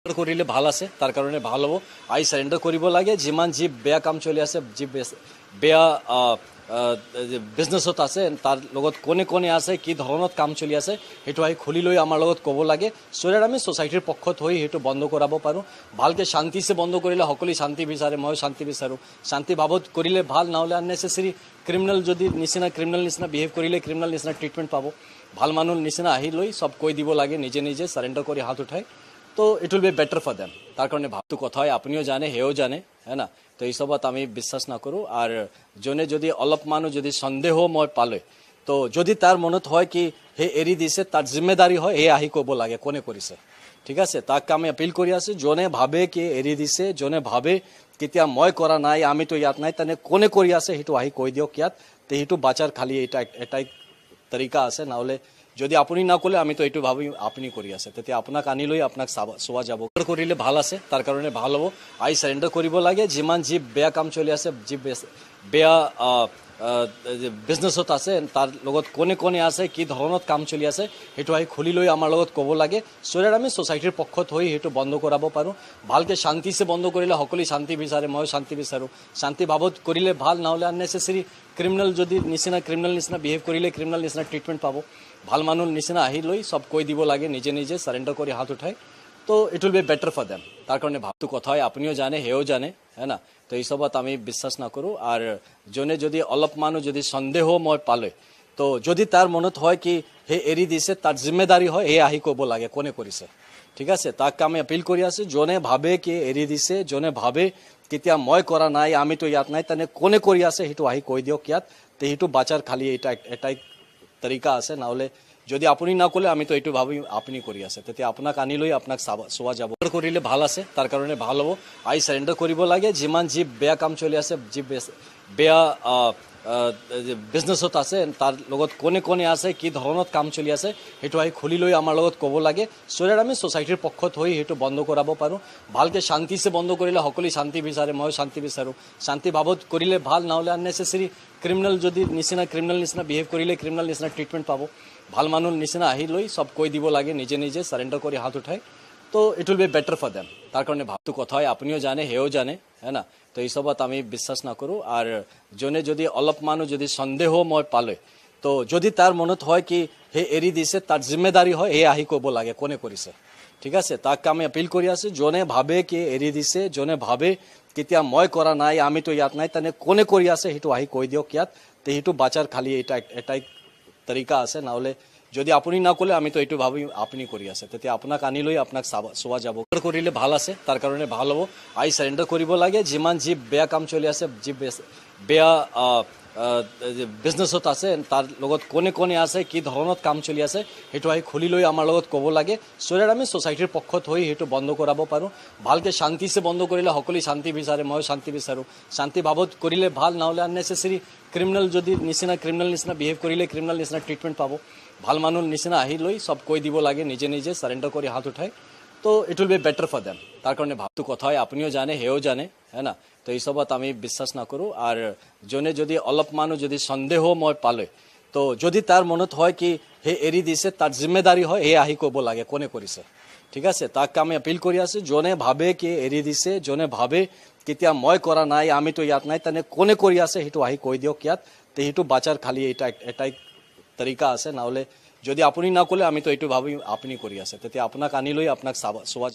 কৰিলে ভাল আছে তাৰ কাৰণে ভাল হ'ব আই সাৰেন্ডাৰ কৰিব লাগে যিমান যি বেয়া কাম চলি আছে যি বেয়া বিজনেছত আছে তাৰ লগত কোনে কোনে আছে কি ধৰণত কাম চলি আছে হেতু আই খুলি লৈ আমাৰ লগত ক'ব লাগে সো আমি সোসাইটিৰ পক্ষত হৈ হেতু বন্ধ কৰাব পাৰো ভালকে শান্তিছে বন্ধ কৰিলে সকলো শান্তি বিচাৰে মই শান্তি বিচাৰো শান্তি ভাৱত কৰিলে ভাল না হলে আননেসেসাৰি ক্ৰিমিনাল যদি ক্ৰিমিনাল নিচিনা বিহেভ কৰিলে ক্ৰিমিনাল নিচিনা ট্ৰিটমেন্ট পাব ভাল মানুহ নিচিনা আহি লৈ সব কৈ দিব লাগে নিজে নিজে সারেন্ডার কৰি হাত উঠাই तो it will be better for them तार कारण भावतो कथा है आपनिओ जाने हेओ जाने है ना तो ये सबत आमी विश्वास ना करूँ और जोने जदि अलपमानो जदि सन्देह मैं पाले तो जदि तार मनत है कि हे एरी दिसे तार जिम्मेदारी है हे आही कब लागे कोने करिसे ठीक है ताक आमी अपील करि आছো जोने भावे कि एरी दिसे जोने भावे केতিয়া मैं करा नाई आमी तो यात नाई तने कोने करि आছে हेतु आही কৈ দিয়ক ইয়াত তে हेतु बाचार खाली एटाई तरीका আছে ना হলে যদি আপুনি না কলে আমি তো এইটো ভাবি আপুনি কৰি আছে তেতিয়া আপোনাক আনি লৈ আপোনাক সোৱা যাব কৰিলে ভাল আছে তাৰ কাৰণে ভাল হ'ব আই সাৰেন্ডাৰ কৰিব লাগে যিমান যি বেয়া কাম চলি আছে যি বেয়া বিজনেছত আছে তাৰ লগত কোনে কোনে আছে কি ধৰণত কাম চলি আছে হেতু আই খুলি লৈ আমাৰ লগত ক'ব লাগে সো আমি সোসাইটিৰ পক্ষত হৈ হেতু বন্ধ কৰাব পাৰো ভালকে শান্তিছে বন্ধ কৰিলে সকলো শান্তি বিচাৰে মই শান্তি বিচাৰো শান্তি ভাৱত কৰিলে ভাল না হলে আননেসেসাৰি ক্ৰিমিনাল যদি ক্ৰিমিনাল নিচিনা বিহেভ কৰিলে ক্ৰিমিনাল নিচিনা ট্ৰিটমেন্ট পাব ভাল মানুহ নিচিনা আহি লৈ সব কৈ দিব লাগে নিজে নিজে সারেন্ডার কৰি হাত উঠাই तो it will be better for them तार कारण भावतो कथा है आपनिओ जाने हेओ जाने है ना तो ये सबत आमी विश्वास ना करूँ और जोने जदि अलपमानो जदि सन्देह मैं पाले तो जदि तार मनत है कि हे एरी दिसे तार जिम्मेदारी है हे आही कब लागे कोने करिसे ठीक है ताक आमी अपील करि आছো जोने भावे कि एरी दिसे जोने भावे केতিয়া मैं करा नाई आमी तो यात नाई तने कोने करि आছে हेतु आही কৈ দিয়ক ইয়াত তে हेतु बाचार खाली एटाई तरीका আছে ना হলে যদি আপুনি না কলে আমি তো এইটো ভাবি আপুনি কৰি আছে তেতিয়া আপোনাক আনি লৈ আপোনাক সোৱা যাব কৰিলে ভাল আছে তাৰ কাৰণে ভাল হ'ব আই সাৰেন্ডাৰ কৰিব লাগে যিমান যি বেয়া কাম চলি আছে যি বেয়া বিজনেছত আছে তাৰ লগত কোনে কোনে আছে কি ধৰণত কাম চলি আছে হেতু আই খুলি লৈ আমাৰ লগত ক'ব লাগে সো আমি সোসাইটিৰ পক্ষত হৈ হেতু বন্ধ কৰাব পাৰো ভালকে শান্তিছে বন্ধ কৰিলে সকলো শান্তি বিচাৰে মই শান্তি বিচাৰো শান্তি ভাৱত কৰিলে ভাল না হলে আননেসেসাৰি ক্ৰিমিনাল যদি ক্ৰিমিনাল নিচিনা বিহেভ কৰিলে ক্ৰিমিনাল নিচিনা ট্ৰিটমেন্ট পাব ভাল মানুহ নিচিনা আহি লৈ সব কৈ দিব লাগে নিজে নিজে সারেন্ডার কৰি হাত উঠাই तो it will be better for them तार कारण भावतो कथा है आपनिओ जाने हेओ जाने है ना तो ये सबत आमी विश्वास ना करूँ और जोने जदि अलपमानो जदि सन्देह मैं पाले तो जदि तार मनत है कि हे एरी दिसे तार जिम्मेदारी है हे आही कब लागे कोने करिसे ठीक है ताक आमी अपील करि आছো जोने भावे कि एरी दिसे जोने भावे केতিয়া मैं करा नाई आमी तो यात नाई तने कोने करि आছে हेतु आही কৈ দিয়ক ইয়াত তে हेतु बाचार खाली एटाई तरीका আছে না হলে যদি আপুনি না কলে আমি তো এইটো ভাবি আপুনি কৰি আছে তেতিয়া আপোনাক আনি লৈ আপোনাক সোৱা যাব কৰিলে ভাল আছে তাৰ কাৰণে ভাল হ'ব আই সাৰেন্ডাৰ কৰিব লাগে যিমান যি বেয়া কাম চলি আছে যি বেয়া বিজনেছত আছে তাৰ লগত কোনে কোনে আছে কি ধৰণত কাম চলি আছে হেতু আই খুলি লৈ আমাৰ লগত ক'ব লাগে সো আমি সোসাইটিৰ পক্ষত হৈ হেতু বন্ধ কৰাব পাৰো ভালকে শান্তিছে বন্ধ কৰিলে সকলো শান্তি বিচাৰে মই শান্তি বিচাৰো শান্তি ভাৱত কৰিলে ভাল না হলে আননেসেসাৰি ক্ৰিমিনাল যদি ক্ৰিমিনাল নিচিনা বিহেভ কৰিলে ক্ৰিমিনাল নিচিনা ট্ৰিটমেন্ট পাব ভাল মানুহ নিচিনা আহি লৈ সব কৈ দিব লাগে নিজে নিজে সারেন্ডার কৰি হাত উঠাই तो it will be better for them तार कारण भावतो कथा है आपनिओ जाने हेओ जाने है ना तो ये सबत आमी विश्वास ना करूँ और जोने जदि अलपमानो जदि सन्देह मैं पाले तो जदि तार मनत है कि हे एरी दिसे तार जिम्मेदारी है हे आही कब लागे कोने करिसे ठीक है ताक आमी अपील करि आছো जोने भावे कि एरी दिसे जोने भावे केতিয়া मैं करा नाई आमी तो यात नाई तने कोने करि आছে हेतु आही কৈ দিয়ক ইয়াত তে हेतु बाचार खाली एटाई तरीका আছে না হলে যদি আপুনি না কলে আমি তো এইটো ভাবি আপুনি কৰি আছে তেতিয়া আপোনাক আনি লৈ আপোনাক সোৱা